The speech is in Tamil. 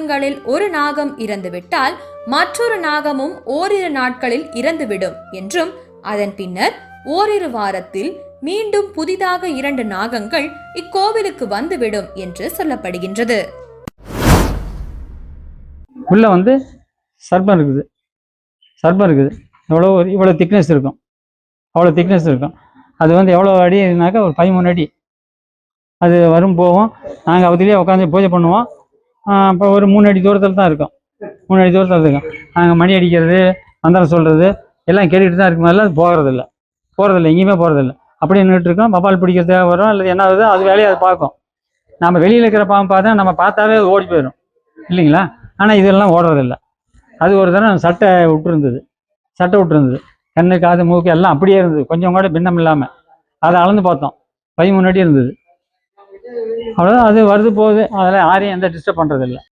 நாகங்களில் ஒரு நாகம் இறந்துவிட்டால் மற்றொரு நாகமும் ஓரிரு நாட்களில் இறந்துவிடும் என்றும் அதன் பின்னர் ஓரிரு வாரத்தில் மீண்டும் புதிதாக 2 நாகங்கள் இக்கோவிலுக்கு வந்துவிடும் என்று சொல்லப்படுகின்றது. உள்ள சர்ப்பம் இருக்குது. இவ்வளோ திக்னஸ் இருக்கும். அது எவ்வளோ அடினாக்கா ஒரு 13 அடி. அது வரும் போவோம். நாங்கள் அவத்திலேயே உட்காந்து பூஜை பண்ணுவோம். இப்போ ஒரு 3 அடி தூரத்தில் தான் இருக்கோம். நாங்கள் மணி அடிக்கிறது, மந்திரம் சொல்கிறது எல்லாம் கேட்டுக்கிட்டு தான் இருக்கும். அதெல்லாம் போகிறதில்ல, எங்கேயுமே போகிறதில்ல. அப்படியே நின்றுட்டுருக்கோம். பப்பால் பிடிக்கிறதுக்காக வரோம், இல்லை என்ன ஆகுது அது வேலையை அது பார்க்கும். நம்ம வெளியில் இருக்கிற பாம்பு பார்த்தா நம்ம பார்த்தாவே அது ஓடி போயிடும் இல்லைங்களா. ஆனால் இதெல்லாம் ஓடுறதில்லை. அது ஒரு தடவை சட்டை விட்டுருந்தது. கண்ணு, காது, மூக்கு எல்லாம் அப்படியே இருந்தது. கொஞ்சம் கூட பின்னம் இல்லாமல். அதை அளந்து பார்த்தோம். 13 அடி இருந்தது. அவ்வளோதான். அது வருது போகுது. அதெல்லாம் யாரையும் எந்த டிஸ்டர்ப் பண்ணுறதில்லை.